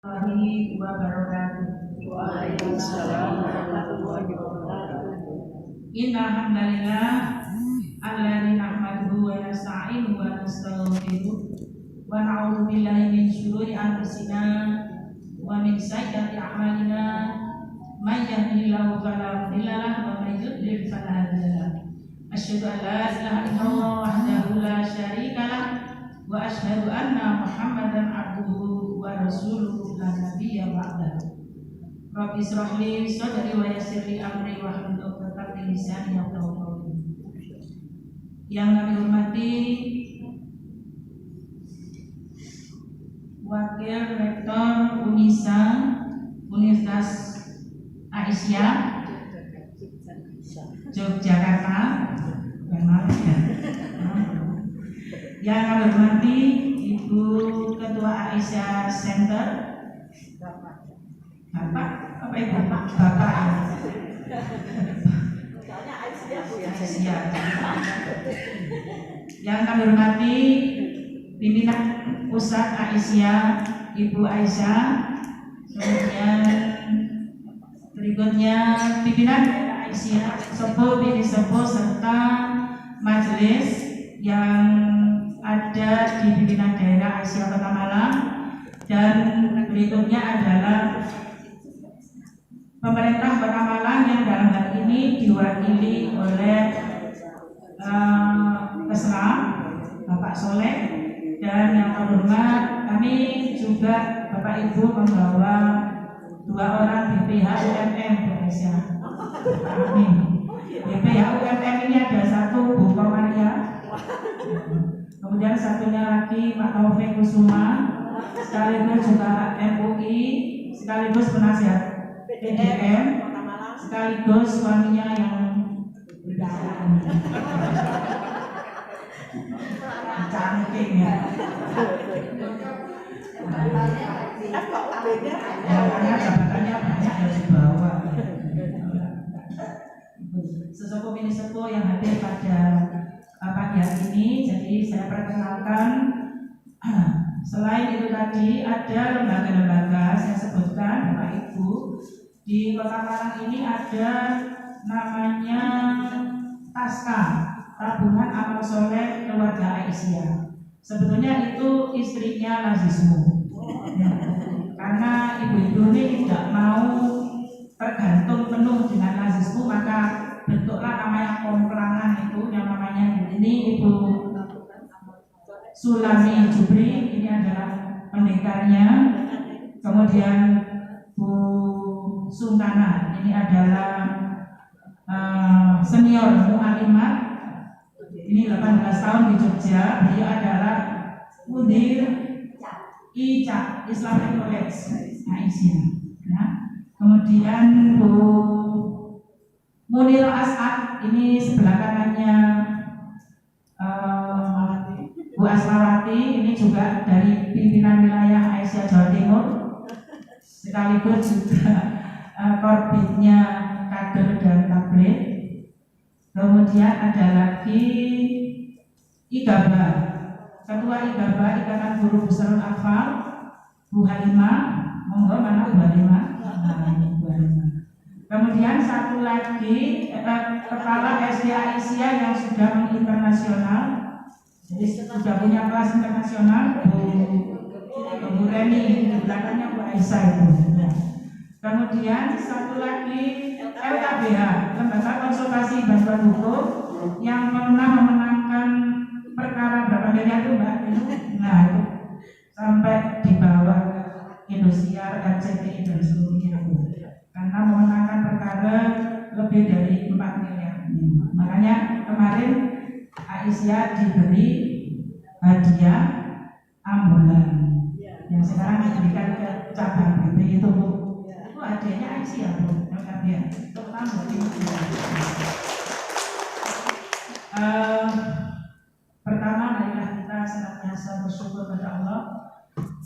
Warahmatullahi wabarakatuh. Waalaikumsalam warahmatullahi wabarakatuh. Innal hamdalillah alladzi nahmaduhu wa nasta'inuhu wa nastaghfiruh wa na'udzu billahi min syururi anfusina wa min sayyiati a'malina may yahdihillahu fala mudilla lahu wa may yudlil fala hadiya lahu. Asyhadu an la ilaha illallah wahdahu la syarika lah wa asyhadu anna Muhammadan abduhu wa rasuluhu la nabiyya ba'dahu. Rabbi israh li sadri wa yassir li amri wahlul 'uqdatam min lisani yafqahu qawli. Yang kami hormati Wakil Rektor Unisa Universitas Aisyah Yogyakarta, yang kami hormati Ibu Ketua Aisyah Center, Bapak apa Ibu? Bapak Aisyah. Yang kami hormati pimpinan Pusat Aisyah Ibu Aisyah, kemudian berikutnya pimpinan Aisyah Sepuh Bini Sepuh serta majelis yang ada di pimpinan daerah Aisyah Kota Malang, dan berikutnya adalah pemerintah Kota Malang yang dalam hal ini diwakili oleh Kesra Bapak Soleh, dan yang terhormat kami juga Bapak Ibu membawa 2 orang BPH UMM Bu Aisyah. Amin. BPH UMM ini ada 1 Bu Komaria, kemudian satunya lagi Pak Taufik Kusuma, sekaligus juga MUI, sekaligus penasihat PDM, sekaligus suaminya yang cantik ya. Karena jabatannya banyak yang dibawa. Sesepuh Bini Sepuh yang hadir pada pagi hari ini, jadi saya perkenalkan. Selain itu tadi ada lembaga-lembaga saya sebutkan Bapak Ibu, di Kota Malang ini ada namanya TASKA, Tabungan Amal Soleh Keluarga Aisyah. Sebetulnya itu istrinya Lazismu, karena ibu-ibu ini tidak mau tergantung penuh dengan Lazismu, maka bentuklah namanya komplangan itu, yang namanya ini Ibu Sulami Jubri, ini adalah pendekarnya. Kemudian Bu Sungkana, ini adalah senior mu'alimat, ini 18 tahun di Jogja. Beliau adalah Mudir ICA Islamic College Aisyah ya. Kemudian Bu Munir As'ad, ini sebelah kanannya Bu Asmawati, ini juga dari pimpinan wilayah Aisyah Jawa Timur, sekaligus juga korbitnya kader dan tabligh. Kemudian ada lagi IGABA, Ketua IGABA Ikatan Guru Besar Al-Afal, Bu Halimah, monggo mana Bu Halimah? Kemudian satu lagi Kepala SD Aisyah yang sudah menginternasional, jadi sudah punya kelas internasional, Bu Reni, belakangnya Bu Aisyah itu. Kemudian satu lagi LKBH, Lembaga Konsultasi Bantuan Hukum, yang pernah memenangkan perkara berapa miliar itu Mbak? Nah itu sampai dibawa ke Indosiar, RCTI dan seluruhnya, karena memenangkan perkara lebih dari 4 miliar. Makanya kemarin Aisyah diberi hadiah ambulan yang sekarang diberikan ke cabang BP itu Bu. Itu hadiahnya Aisyah Bu, LKBH. Pertama, marilah kita senantiasa bersyukur kepada Allah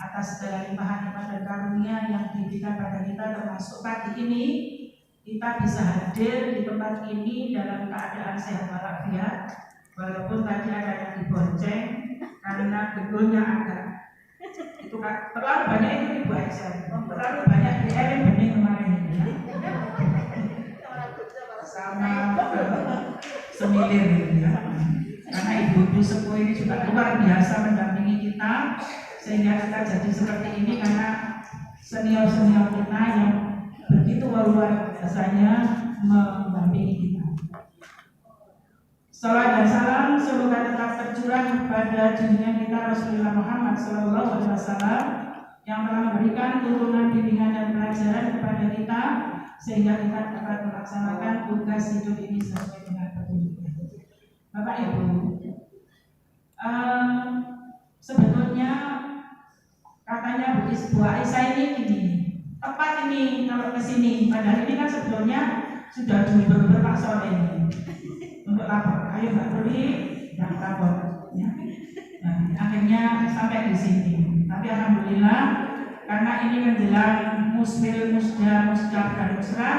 atas segala limpahan nikmat dan karunia yang diberikan pada kita, termasuk pagi ini kita bisa hadir di tempat ini dalam keadaan sehat walafiat, walaupun tadi ada yang dibonceng karena gedungnya agak itu itu kan terlalu banyak itu Ibu Aisyah, terlalu banyak di Erin Bening kemarin itu ya. Sama semilir gitu ya. Karena ibu-ibu sepuh ini juga luar biasa mendampingi kita sehingga kita jadi seperti ini karena senior-senior kita yang begitu luar biasanya mendampingi kita. Salam dan salam semoga tetap tercurah kepada junjungan kita Rasulullah Muhammad SAW yang telah memberikan turunan bimbingan dan pelajaran kepada kita sehingga kita dapat melaksanakan tugas hidup ini sesuai dengan petunjuknya. Bapak Ibu, sebetulnya katanya Bu Aisyah ini gini, tepat ini kalau kesini, padahal ini kan sebetulnya sudah berapa sore ini untuk lapor. Ayo Mbak Ruli, yang lapor. Ya. Nah, akhirnya sampai di sini. Tapi alhamdulillah karena ini menjelang musmil, musda, musdaf dan musrah,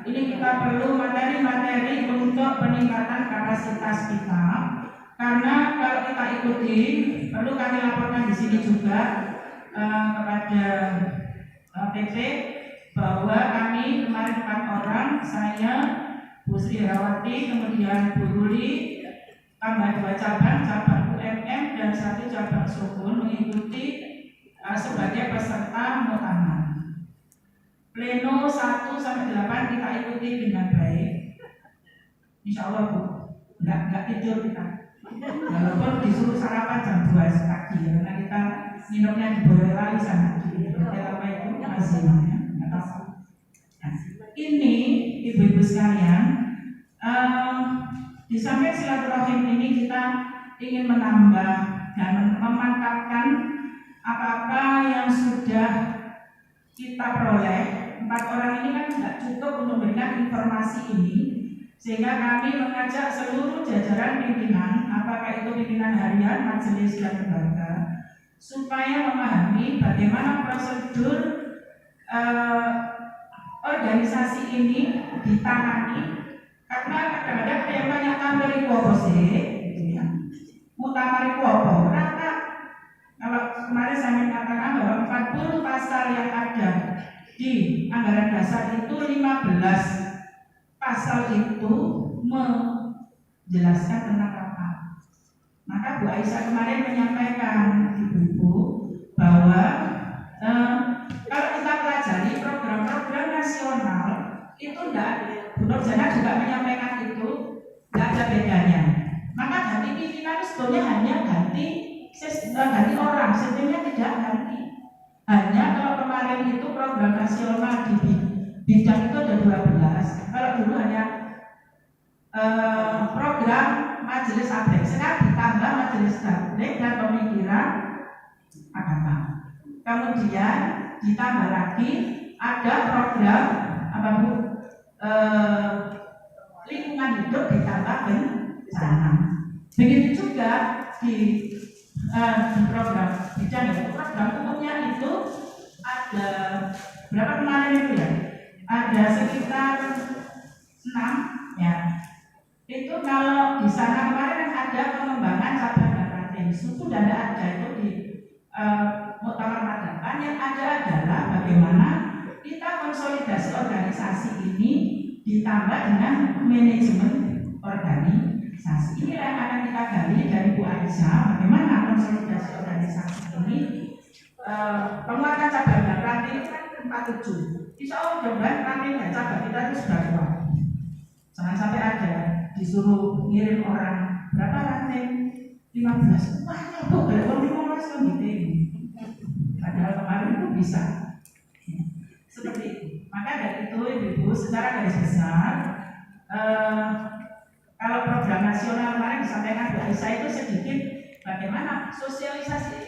ini kita perlu materi-materi untuk peningkatan kapasitas kita. Karena kalau kita ikuti, perlu kami laporkan di sini juga kepada PP bahwa kami kemarin 4 orang, saya, Bu Sri Herawati, kemudian Bu Ruli, tambah 2 cabang UMM dan 1 cabang Sukun mengikuti sebagai peserta muktamar. Pleno 1 sampai 8 kita ikuti dengan baik. Insya Allah Bu, nggak tidur kita. Walaupun disuruh sarapan jam 2 pagi karena kita minumnya di Boyolali sana di hotel apa itu masih nggak tahu. Nah, ini ibu-ibu sekalian, di samping silaturahim ini kita ingin menambah dan memantapkan apa-apa yang sudah kita peroleh. 4 orang ini kan tidak cukup untuk memberikan informasi ini, sehingga kami mengajak seluruh jajaran pimpinan, apakah itu pimpinan harian, majelis dan lembaga, supaya memahami bagaimana prosedur organisasi ini ditangani. Karena kadang-kadang ada yang banyak tampil di gitu ya. Muktamar itu apa? Rata. Kalau kemarin saya mengatakan bahwa 40 pasal yang ada di anggaran dasar itu 15 pasal itu menjelaskan tentang apa. Maka Bu Aisyah kemarin menyampaikan ibu-ibu bahwa kalau kita pelajari program-program nasional itu tidak, Bu Nur Jana juga menyampaikan itu tidak ada bedanya. Maka ganti pimpinan sebetulnya hanya ganti orang, sistemnya tidak ganti. Hanya kalau kemarin itu program nasional di bidang itu ada 12. Kalau dulu hanya program majelis tabligh, sekarang ditambah majelis tabligh dan pemikiran agama. Kemudian ditambah lagi ada program apa Bu? Lingkungan hidup ditambah bencana. Begitu juga di program bidang itu, program umumnya itu ada berapa kemarin itu ya? Ada sekitar 6 ya. Itu kalau di sana kemarin ada pengembangan cabang dan ranting. Sudah ada itu di muktamar Madapan. Yang ada adalah bagaimana kita konsolidasi organisasi ini ditambah dengan manajemen organisasi. Ini yang akan kita gali dari Bu Aisyah, bagaimana konsolidasi organisasi ini. Penguatan cabang dan ranting kan 47. Insya Allah mudah-mudahan ranting dan cabang kita itu sudah kuat. Jangan sampai ada disuruh ngirim orang berapa ranting 15. Wah, Bu, berapa 15 kan gitu. Padahal kemarin itu bisa. Seperti itu. Maka dari itu ibu-ibu secara garis besar kalau program nasional kemarin disampaikan Bu Aisyah itu sedikit bagaimana sosialisasi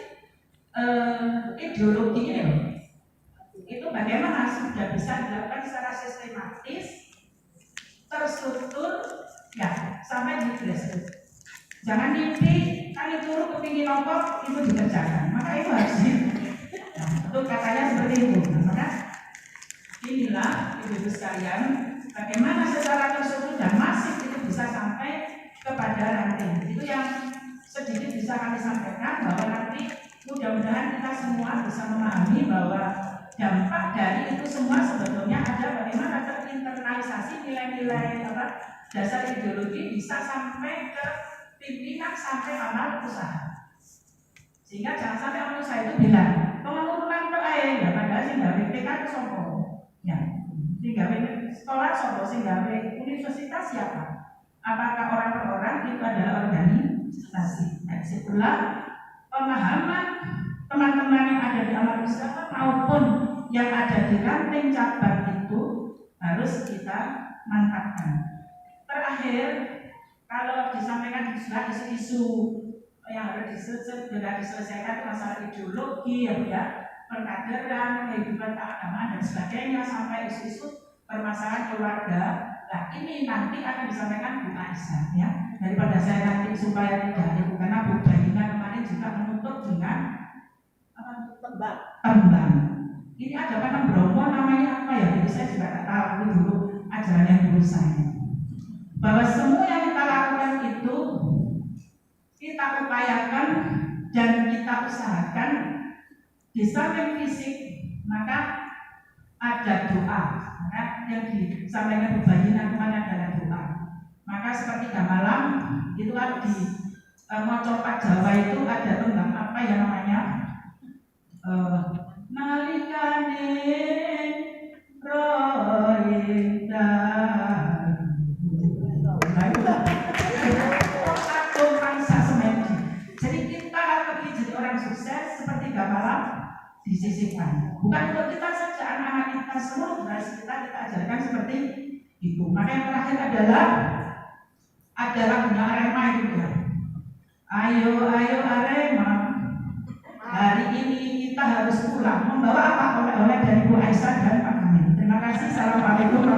ideologinya itu bagaimana sudah bisa dilakukan secara sistematis, terstruktur, ya sampai di grassroots. Jangan mimpi kali turun kepingin nongkrong itu dikerjakan, maka itu harus nah, itu katanya seperti itu. Maka inilah ibu-ibu sekalian, bagaimana secara terstruktur dan masif itu bisa sampai kepada ranting. Itu yang sedikit bisa kami sampaikan bahwa nanti mudah-mudahan kita semua bisa memahami bahwa dampak dari itu semua sebetulnya ada bagaimana terinternalisasi nilai-nilai dasar ideologi bisa sampai ke pimpinan sampai amal usaha. Sehingga jangan sampai amal usaha itu bilang pengurunan ke air, ya padahal sih gawe PK itu sopo, ya, sih gawe sekolah sopo, sih gawe universitas siapa? Apakah orang per orang itu adalah organisasi? Nah, disitulah pemahaman teman-teman yang ada di amal usaha maupun yang ada di ranting cabang itu harus kita mantapkan. Terakhir, kalau disampaikan sudah isu-isu yang harus diselesaikan masalah ideologi, ya, perkaderan, kehidupan keagamaan dan sebagainya sampai isu-isu permasalahan keluarga. Nah, ini nanti akan disampaikan Bu Aisyah, ya. Daripada saya nanti supaya tidak ada, karena Bu Baina kemarin juga menutup dengan tembang. Ini ada kan Bromo namanya apa ya? Jadi saya juga tidak tahu dulu ajarannya guru saya. Bahwa semua yang kita lakukan itu kita upayakan dan kita usahakan di samping fisik, maka ada doa. Maka yang disampaikan Bu Baina kemarin adalah doa. Maka seperti malam itu di Mocopat Jawa itu ada tembang apa yang namanya nalikane roindan jadi kita pergi jadi orang sukses seperti malam disisihkan. Bukan untuk kita saja, anak-anak kita semua generasi kita ajarkan seperti itu. Maka yang terakhir adalah punya Arema itu ya. Ayo Arema, hari ini kita harus pulang membawa apa oleh-oleh dari Bu Aisyah dan Pak Kamil. Terima kasih. Assalamualaikum.